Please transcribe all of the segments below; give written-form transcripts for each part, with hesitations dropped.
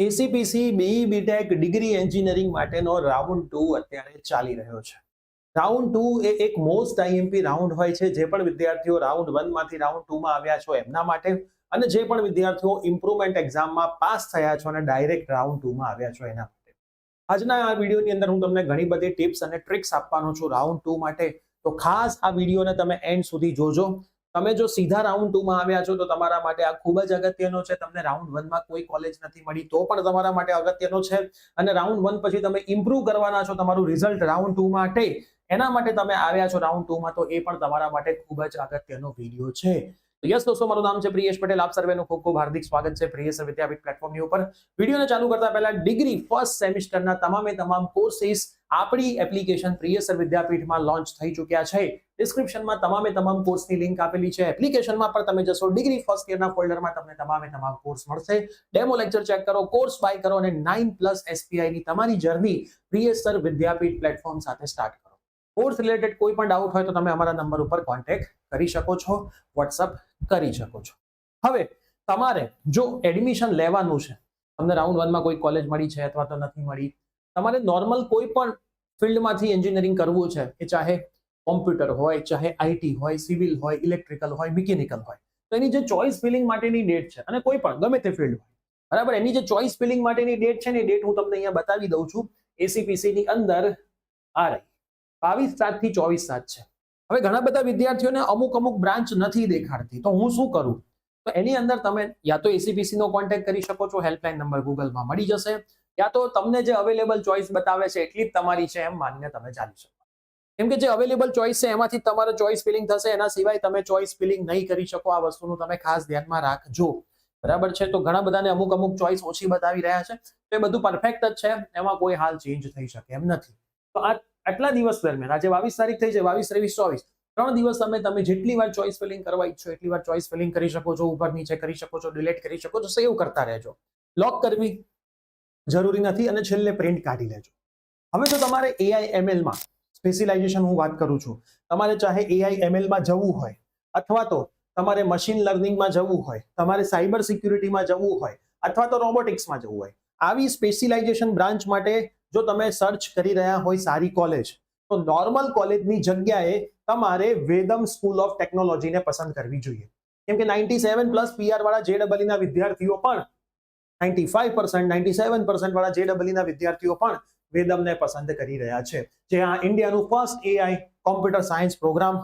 ACPC BE BTech degree engineering માટેનો round 2 અત્યારે ચાલી રહ્યો છે. રાઉન્ડ 2 એ એક મોસ્ટ આઈએમપી રાઉન્ડ હોય છે. જે પણ વિદ્યાર્થીઓ રાઉન્ડ 1 માંથી રાઉન્ડ 2 માં આવ્યા છો એમના માટે, અને જે પણ વિદ્યાર્થીઓ ઇમ્પ્રુવમેન્ટ એક્ઝામમાં પાસ થયા છો અને ડાયરેક્ટ રાઉન્ડ 2 માં આવ્યા છો એના માટે. આજના આ વિડીયોની અંદર હું તમને ઘણી બધી ટિપ્સ અને ટ્રિક્સ આપવાનો છું રાઉન્ડ 2 માટે. તો ખાસ આ વિડીયોને તમે એન્ડ સુધી જોજો. તમે જો સીધા રાઉન્ડ 2 માં આવ્યા છો તો તમારા માટે આ ખૂબ જ અગત્યનો છે. તમને રાઉન્ડ 1 માં કોઈ કોલેજ નથી મળી તો પણ તમારા માટે અગત્યનો છે. અને રાઉન્ડ 1 પછી તમે ઇમ્પ્રુવ કરવાના છો તમારું રિઝલ્ટ રાઉન્ડ 2 માટે, એના માટે તમે આવ્યા છો રાઉન્ડ 2 માં, તો એ પણ તમારા માટે ખૂબ જ અગત્યનો વિડીયો છે. તો યસ દોસ્તો, મારું નામ છે પ્રિયેશ પટેલ. આપ સર્વેનું ખૂબ ખૂબ હાર્દિક સ્વાગત છે પ્રિયેશ વિદ્યાપીઠ પ્લેટફોર્મની ઉપર. વિડીયોને ચાલુ કરતા પહેલા ડિગ્રી ફર્સ્ટ સેમિસ્ટરના તમામ કોર્સિસ આપણી એપ્લિકેશન પ્રિયેશ વિદ્યાપીઠમાં લોન્ચ થઈ ચૂક્યા છે. ડિસ્ક્રિપ્શનમાં તમામ કોર્સની લિંક આપેલી છે. એપ્લિકેશનમાં પણ તમે જશો, ડિગ્રી ફર્સ્ટ યરના ફોલ્ડરમાં તમને તમામ કોર્સ મળશે. ડેમો લેક્ચર ચેક કરો, કોર્સ બાય કરો અને 9+ SPI ની તમારી જર્ની પ્રિયેશ વિદ્યાપીઠ પ્લેટફોર્મ સાથે સ્ટાર્ટ કરો. કોર્સ રિલેટેડ કોઈ પણ ડાઉટ હોય તો તમે અમારા નંબર ઉપર કોન્ટેક્ટ કરી શકો છો, વોટ્સઅપ કરી શકો છો. હવે તમારે જો એડમિશન લેવાનું છે, તમને રાઉન્ડ 1 માં કોઈ કોલેજ મળી છે અથવા તો નથી મળી, તમારે નોર્મલ કોઈ પણ ફિલ્ડમાંથી એન્જિનિયરિંગ કરવું છે, કે ચાહે કોમ્પ્યુટર હોય, ચાહે આઈટી હોય, સિવિલ હોય, ઇલેક્ટ્રિકલ હોય, મિકેનિકલ હોય, તો એની જે ચોઇસ ફિલિંગ માટેની ડેટ છે, અને કોઈ પણ ગમે તે ફિલ્ડ હોય, બરાબર, એની જે ચોઇસ ફિલિંગ માટેની ડેટ છે ને, ડેટ હું તમને અહીંયા બતાવી દઉં છું. એસીપીસી ની અંદર આ રહી 22/7 થી 24/7 છે. હવે ઘણા બધા વિદ્યાર્થીઓને અમુક બ્રાન્ચ નથી દેખાડતી, તો હું શું કરું? તો એની અંદર તમે યા તો એસીપીસી નો કોન્ટેક્ટ કરી શકો છો, હેલ્પલાઇન નંબર ગૂગલમાં મળી જશે, યા તો તમને જે અવેલેબલ ચોઇસ બતાવે છે એટલી જ તમારી છે એમ માનીને તમે ચાલી શકો. કેમ કે જે અવેલેબલ ચોઇસ છે એમાંથી તમારો ચોઇસ ફિલિંગ થશે, એના સિવાય તમે ચોઇસ ફિલિંગ નહીં કરી શકો. આ વસ્તુનું તમે ખાસ ધ્યાનમાં રાખજો, બરાબર છે? તો ઘણા બધાને અમુક ચોઇસ ઓછી બતાવી રહ્યા છે, તો એ બધું પરફેક્ટ જ છે, એમાં કોઈ હાલ ચેન્જ થઈ શકે એમ નથી. તો આટલા દિવસ દરમિયાન, આજે 22 તારીખ થઈ છે, 22, 23, 24, 3 દિવસ તમે જેટલી વાર ચોઇસ ફિલિંગ કરવા ઈચ્છો એટલી વાર ચોઇસ ફિલિંગ કરી શકો છો, ઉપર નીચે કરી શકો છો, ડિલીટ કરી શકો છો, સેવ કરતા રહેજો. લોક કરવી જરૂરી નથી, અને છેલ્લે પ્રિન્ટ કાઢી લેજો. હવે જો તમારે AI/ML માં સ્પેશિયલાઇઝેશન હું વાત કરું છું, તમારે ચાહે AI/ML માં જવું હોય, અથવા તો તમારે મશીન લર્નિંગમાં જવું હોય, તમારે સાયબર સિક્યુરિટીમાં જવું હોય, અથવા તો રોબોટિક્સમાં જવું હોય, આવી સ્પેશિયલાઇઝેશન બ્રાન્ચ માટે જો તમે સર્ચ કરી રહ્યા હોય સારી કોલેજ, તો નોર્મલ કોલેજની જગ્યાએ તમારે વેદમ સ્કૂલ ઓફ ટેકનોલોજીને પસંદ કરવી જોઈએ. કેમ કે 97+ PR વાળા JEE ના વિદ્યાર્થીઓ પણ, 95%, 97% વાળા JEE ના વિદ્યાર્થીઓ પણ વેદમને પસંદ કરી રહ્યા છે. જે આ ઇન્ડિયાનું first AI computer science programme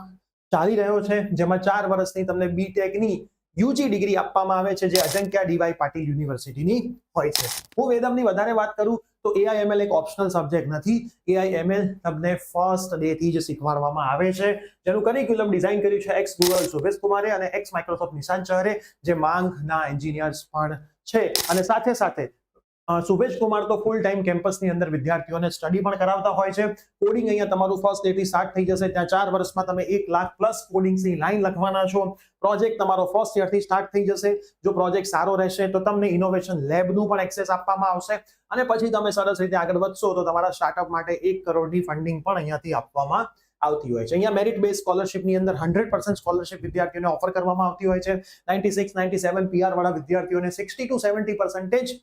ચાલી રહ્યો છે, જેમાં 4 વર્ષની તમને બીટેકની યુજી ડિગ્રી આપવામાં આવે છે, જે અજંક્યા DY પાટીલ યુનિવર્સિટીની હોય છે. હું વેદમની વધારે વાત કરું તો AI/ML એક ઓપ્શનલ સબ્જેક્ટ નથી. AI/ML તમને ફર્સ્ટ ડે થી જ શીખવાડવામાં આવે છે, જેનું કરિક્યુલમ ડિઝાઇન કર્યું છે એક્સ ગૂગલ શુભેશ કુમારે અને એક્સ માઇક્રોસોફ્ટ નિશાંત ચહરે, જે માંગના એન્જિનિયર્સ પણ છે. અને સાથે શુભેશ કુમાર તો ફૂલ ટાઈમ કેમ્પસની અંદર વિદ્યાર્થીઓને સ્ટડી પણ કરાવતા હોય છે. કોડિંગ અહીંયા તમારું ફર્સ્ટ ડે થી સ્ટાર્ટ થઈ જશે. ત્યાં 4 વર્ષમાં તમે 1 લાખ+ કોડિંગ્સની લાઈન લખવાના છો. પ્રોજેક્ટ તમારો ફર્સ્ટ યરથી સ્ટાર્ટ થઈ જશે. જો પ્રોજેક્ટ સારો રહેશે તો તમને ઇનોવેશન લેબનું પણ એક્સેસ આપવામાં આવશે, અને પછી તમે સરસ રીતે આગળ વધશો તો તમારા સ્ટાર્ટઅપ માટે 1 કરોડની ફંડિંગ પણ અહીંયાથી આપવામાં આવતી હોય છે. અહીંયા મેરિટ બેઝ સ્કોલરશિપની અંદર 100% સ્કોલરશિપ વિદ્યાર્થીઓને ઓફર કરવામાં આવતી હોય છે. 96, 97 PR વાળા વિદ્યાર્થીઓને 60 to 70%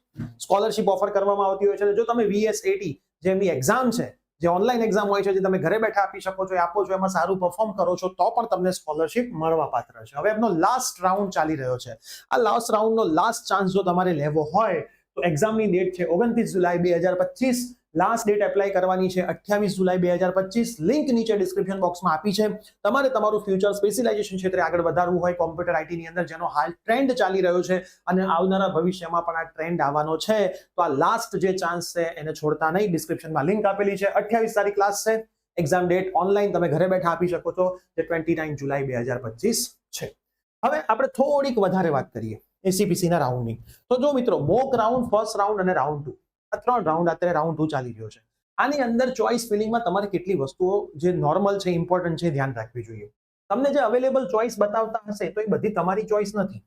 સ્કોલરશિપ ઓફર કરવામાં આવતી હોય છે. જો તમે VSAT જેમની એક્ઝામ છે, જે ઓનલાઈન એક્ઝામ હોય છે, જે તમે ઘરે બેઠા આપી શકો છો, આપો છો, એમાં સારું પરફોર્મ કરો છો તો પણ તમને સ્કોલરશિપ મળવા પાત્ર છે. હવે એમનો લાસ્ટ રાઉન્ડ ચાલી રહ્યો છે. આ લાસ્ટ રાઉન્ડનો લાસ્ટ ચાન્સ જો તમારે લેવો હોય તો એક્ઝામની ડેટ છે 29 જુલાઈ 2025. લાસ્ટ ડેટ એપ્લાય કરવાની છે 28 જુલાઈ 2025. લિંક નીચે ડિસ્ક્રિપ્શન બોક્સમાં આપી છે. તમારે તમારું ફ્યુચર સ્પેશિયલાઇઝેશન ક્ષેત્રે આગળ વધારવું હોય કોમ્પ્યુટર આઈટીની અંદર, જેનો હાલ ટ્રેન્ડ ચાલી રહ્યો છે અને આવનારા ભવિષ્યમાં પણ આ ટ્રેન્ડ આવવાનો છે, તો આ લાસ્ટ જે ચાન્સ છે એને છોડતા નહીં. ડિસ્ક્રિપ્શનમાં લિંક આપેલી છે. 28 તારીખ ક્લાસ છે. એક્ઝામ ડેટ ઓનલાઈન તમે ઘરે બેઠા આપી શકો છો, જે 29 જુલાઈ 2025 છે. હવે આપણે થોડીક વધારે વાત કરીએ એસીપીસી ના રાઉન્ડની. તો જો મિત્રો, મોક રાઉન્ડ, ફર્સ્ટ રાઉન્ડ અને રાઉન્ડ 2, આ 3 રાઉન્ડ અત્યારે રાઉન્ડ 2 ચાલી રહ્યો છે. આની અંદર ચોઇસ ફિલિંગમાં તમારે કેટલી વસ્તુઓ જે નોર્મલ છે, ઇમ્પોર્ટન્ટ છે, ધ્યાન રાખવી જોઈએ. તમને જે અવેલેબલ ચોઇસ બતાવતા હશે તો એ બધી તમારી ચોઇસ નથી,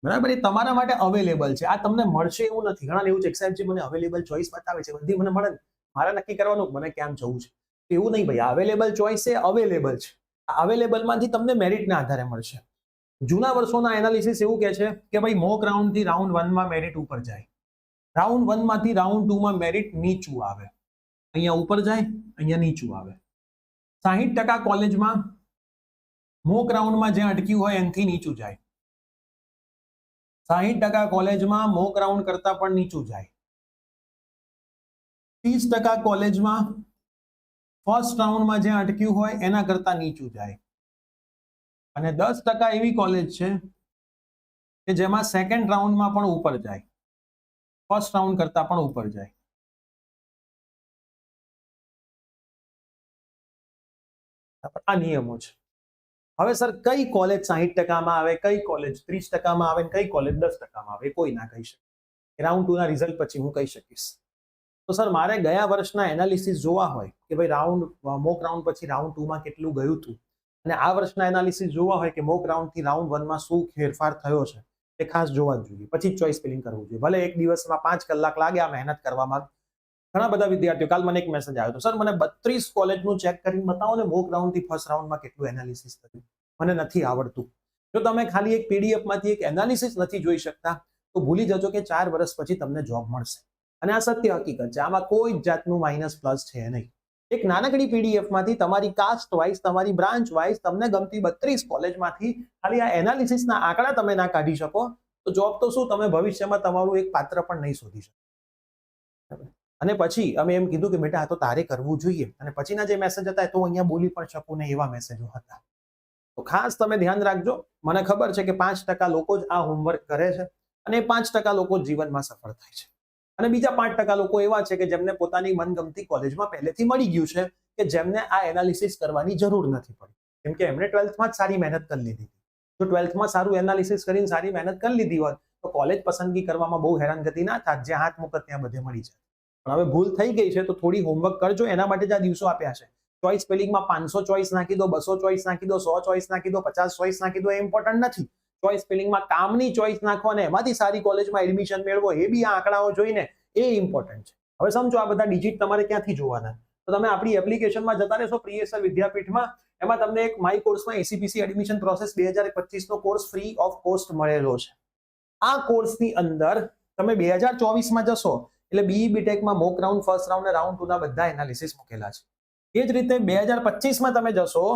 બરાબર? એ તમારા માટે અવેલેબલ છે. આ તમને મળશે એવું નથી. ઘણા એવું છે સાહેબ, જે મને અવેલેબલ ચોઇસ બતાવે છે બધી મને મળે, મારે નક્કી કરવાનું મને ક્યાં જવું છે. એવું નહીં ભાઈ, અવેલેબલ ચોઇસ એ અવેલેબલ છે. અવેલેબલમાંથી તમને મેરિટના આધારે મળશે. જૂના વર્ષોના એનાલિસિસ એવું કહે છે કે ભાઈ મોક રાઉન્ડ થી રાઉન્ડ 1 માં મેરિટ ઉપર જાય, રાઉન્ડ 1 માંથી રાઉન્ડ 2 માં મેરિટ નીચું આવે, અહીંયા ઉપર જાય, અહીંયા નીચું આવે. 60% કોલેજમાં મોક રાઉન્ડમાં જ્યાં અટક્યું હોય એનાથી નીચું જાય. 60% કોલેજમાં મોક રાઉન્ડ કરતા પણ નીચું જાય. 30% કોલેજમાં ફર્સ્ટ રાઉન્ડમાં જ્યાં અટક્યું હોય એના કરતા નીચું જાય. અને 10% એવી કોલેજ છે કે જેમાં સેકન્ડ રાઉન્ડમાં પણ ઉપર જાય, ફર્સ્ટ રાઉન્ડ કરતા પણ ઉપર જાય. આ નિયમો છે. હવે સર કઈ કોલેજ 60% માં આવે, કઈ કોલેજ 30% માં આવે, કઈ કોલેજ 10% માં આવે, કોઈ ના કહી શકે. રાઉન્ડ 2 ના રિઝલ્ટ પછી હું કહી શકીશ. તો સર મારે ગયા વર્ષના એનાલિસિસ જોવા હોય કે ભાઈ મોક રાઉન્ડ પછી રાઉન્ડ 2 માં કેટલું ગયું હતું, અને આ વર્ષના એનાલિસિસ જોવા હોય કે મોક રાઉન્ડ થી રાઉન્ડ 1 માં શું ફેરફાર થયો છે, એ ખાસ જોવા જ જોઈએ. પછી ચોઇસ ફિલિંગ કરવું જોઈએ. ભલે એક દિવસમાં 5 કલાક લાગે આ મહેનત કરવામાં. ઘણા બધા વિદ્યાર્થીઓ, કાલ મને એક મેસેજ આવ્યો હતો, સર મને 32 કોલેજનું ચેક કરીને બતાવો ને મોક રાઉન્ડ થી ફર્સ્ટ રાઉન્ડમાં કેટલું એનાલિસિસ થયું, મને નથી આવડતું. જો તમે ખાલી એક પીડીએફ માંથી એક એનાલિસિસ નથી જોઈ શકતા તો ભૂલી જજો કે 4 વર્ષ પછી તમને જોબ મળશે. અને આ સત્ય હકીકત છે, આમાં કોઈ જાતનું માઇનસ પ્લસ છે નહીં. એક નાનકડી પીડીએફ માંથી તમારી કાસ્ટ વાઇઝ, તમારી બ્રાન્ચ વાઇઝ તમને ગમતી 32 કોલેજમાંથી ખાલી આ એનાલિસિસના આંકડા તમે ના કાઢી શકો તો જોબ તો શું, તમે ભવિષ્યમાં તમારું એક પાત્ર પણ નહીં શોધી શકો. અને પછી અમે એમ કીધું કે બેટા આ તો તારે કરવું જોઈએ, અને પછીના જે મેસેજ હતા એ તો અહીંયા બોલી પણ શકું ને એવા મેસેજો હતા. તો ખાસ તમે ધ્યાન રાખજો. મને ખબર છે કે 5% લોકો જ આ હોમવર્ક કરે છે અને 5% લોકો જીવનમાં સફળ થાય છે, અને બીજા 5% લોકો એવા છે કે જેમને પોતાની મનગમતી કોલેજમાં પહેલેથી મળી ગયું છે, કે જેમને આ એનાલિસિસ કરવાની જરૂર નથી પડી, કેમ કે એમણે 12થમાં જ સારી મહેનત કરી લીધી. જો 12થમાં સારું એનાલિસિસ કરીને સારી મહેનત કરી લીધી હોત તો કોલેજ પસંદગી કરવામાં બહુ હેરાનગતિ ના થાત, જ્યાં હાથ મૂકત ત્યાં બધે મળી જાય. પણ હવે ભૂલ થઈ ગઈ છે તો થોડી હોમવર્ક કરજો. એના માટે જ આ દિવસો આપ્યા છે. ચોઇસ સ્પેલિંગમાં 500 ચોઇસ નાખી દો, 200 ચોઇસ નાખી દો, 100 ચોઇસ નાખી દો, 50 ચોઇસ નાખી દો, એ ઇમ્પોર્ટન્ટ નથી. ચોઇસ સ્પેલિંગમાં કામની ચોઇસ નાખો અને એમાંથી સારી કોલેજમાં એડમિશન મેળવો, એ બી આ આંકડાઓ જોઈને એ ઇમ્પોર્ટન્ટ છે. હવે સમજો આ બધા ડિજિટ તમારે ક્યાંથી જોવાના, તો તમે આપણી એપ્લિકેશનમાં જતા રહેશો પ્રિયસર વિદ્યાપીઠમાં, એમાં તમને એક માય કોર્સમાં એસીપીસી એડમિશન પ્રોસેસ 2025 નો કોર્સ ફ્રી ઓફ કોસ્ટ મળેલો છે. આ કોર્સની અંદર તમે 2024માં જશો એટલે બીઈ બીટેકમાં મોક રાઉન્ડ, ફર્સ્ટ રાઉન્ડ અને રાઉન્ડ 2 ના બધા એનાલિસિસ મૂકેલા છે. એ જ રીતે 2025માં તમે જશો,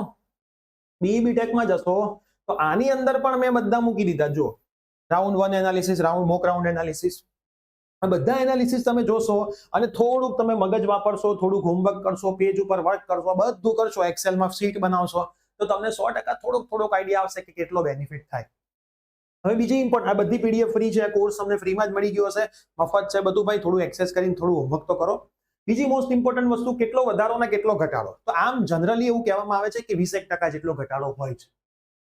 બીઈ બીટેકમાં જશો તો આની અંદર પણ મેં બધા મૂકી દીધા. જો round 1 analysis, mock round analysis, આ બધા એનાલિસિસ તમે જોશો અને થોડુંક તમે મગજ વાપરશો, થોડુંક હોમવર્ક કરશો, પેજ ઉપર વર્ક કરશો, બધું કરશો, એક્સેલમાં શીટ બનાવશો તો તમને 100% થોડોક આઈડિયા આવશે કે કેટલો બેનિફિટ થાય. હવે બીજી ઇમ્પોર્ટન્ટ, આ બધી પીડીએફ ફ્રી છે, કોર્સ તમને ફ્રીમાં જ મળી ગયો હશે, મફત છે બધું. ભાઈ થોડું એક્સેસ કરીને થોડું હોમવર્ક તો કરો. બીજી મોસ્ટ ઇમ્પોર્ટન્ટ વસ્તુ, કેટલો વધારો ને કેટલો ઘટાડો. તો આમ જનરલી એવું કહેવામાં આવે છે કે 20% જેટલો ઘટાડો હોય છે,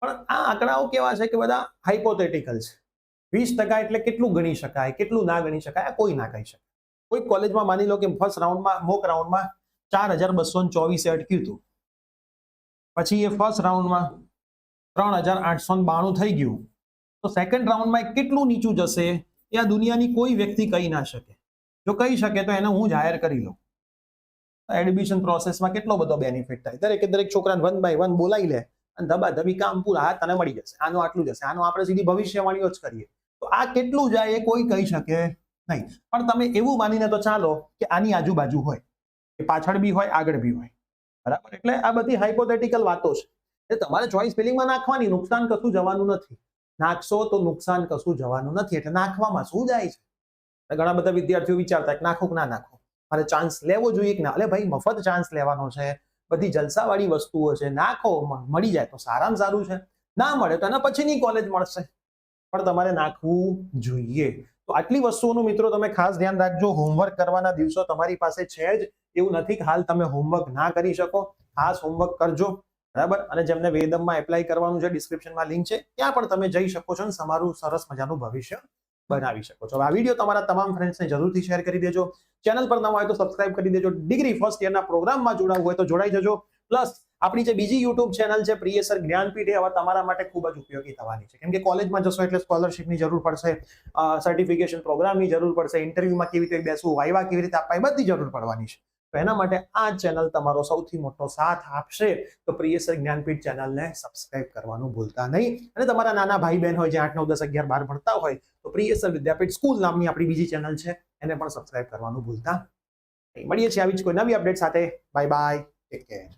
પણ આ આંકડાઓ કેવા છે કે બધા હાઇપોથેટિકલ છે. 20% એટલે કેટલું ગણી શકાય, કેટલું ના ગણી શકાય, કોઈ ના કહી શકે. કોઈ કોલેજમાં માની લો કે ફર્સ્ટ રાઉન્ડમાં, મોક રાઉન્ડમાં 4224 અટક્યું હતું, પછી એ ફર્સ્ટ રાઉન્ડમાં 3892 થઈ ગયું, તો સેકન્ડ રાઉન્ડમાં કેટલું નીચું જશે એ આ દુનિયાની કોઈ વ્યક્તિ કહી ના શકે. જો કહી શકે તો એને હું જાહેર કરી લઉં. એડમિશન પ્રોસેસમાં કેટલો બધો બેનિફિટ થાય. દરેક છોકરાને 1 by 1 બોલાવી લે અને ધબાધબી કામ પૂરા, હાથ તને મળી જશે, આનું આટલું જશે, આનું આપણે સીધી ભવિષ્યવાણીઓ જ કરીએ. તો આ કેટલું જાય એ કોઈ કહી શકે નહીં. પણ તમે એવું માનીને તો ચાલો કે આની આજુબાજુ હોય, એ પાછળ બી હોય, આગળ બી હોય, બરાબર. એટલે આ બધી હાઇપોથેટિકલ વાતો છે. એ તમારે ચોઇસ ફિલિંગમાં નાખવાની, નુકસાન કશું જવાનું નથી. નાખશો તો નુકસાન કશું જવાનું નથી, એટલે નાખવામાં શું જાય છે. ઘણા બધા વિદ્યાર્થીઓ વિચારતા કે નાખો કે ના નાખો, મારે ચાન્સ લેવો જોઈએ કે ના. અલે ભાઈ, મફત ચાન્સ લેવાનો છે, બધી જલસાવાળી વસ્તુઓ છે, નાખો, મળી જાય તો સારામાં સારું છે, ના મળે તો એના પછીની કોલેજ મળશે, પણ તમારે નાખવું જોઈએ. તો આટલી વસ્તુઓનું મિત્રો તમે ખાસ ધ્યાન રાખજો. હોમવર્ક કરવાના દિવસો તમારી પાસે છે જ, એવું નથી કે હાલ તમે હોમવર્ક ના કરી શકો. ખાસ હોમવર્ક કરજો, બરાબર. અને જેમને વેદમમાં એપ્લાય કરવાનું છે, ડિસ્ક્રિપ્શનમાં લિંક છે, ત્યાં પણ તમે જઈ શકો છો અને તમારું સરસ મજાનું ભવિષ્ય બનાવી શકો છો. આ વિડીયો તમારા તમામ ફ્રેન્ડ્સને જરૂરથી શેર કરી દેજો. ચેનલ પર નવા હોય તો સબસ્ક્રાઇબ કરી દેજો. ડિગ્રી ફર્સ્ટ યરના પ્રોગ્રામમાં જોડાવું હોય તો જોડાઈ જજો. પ્લસ આપણી જે બીજી યુટ્યુબ ચેનલ છે પ્રિયસર જ્ઞાનપીઠ, એ હવે તમારા માટે ખૂબ જ ઉપયોગી થવાની છે, કેમ કે કોલેજમાં જશો એટલે સ્કોલરશિપની જરૂર પડશે, સર્ટિફિકેશન પ્રોગ્રામની જરૂર પડશે, ઇન્ટરવ્યુમાં કેવી રીતે બેસવું, વાઇવા કેવી રીતે આપવા, એ બધી જરૂર પડવાની છે. તો એના માટે આ ચેનલ તમારો સૌથી મોટો સાથ આપશે. તો પ્રિયસર જ્ઞાનપીઠ ચેનલને સબસ્ક્રાઇબ કરવાનું ભૂલતા નહીં. અને તમારા નાના ભાઈ બહેન હોય જે 8, 9, 10, 11, 12 ભણતા હોય તો પ્રિયસર વિદ્યાપીઠ સ્કૂલ નામની આપણી બીજી ચેનલ છે, એને પણ સબસ્ક્રાઇબ કરવાનું ભૂલતા નહીં. મળીએ છીએ આવી જ કોઈ નવી અપડેટ સાથે. Bye bye, take care.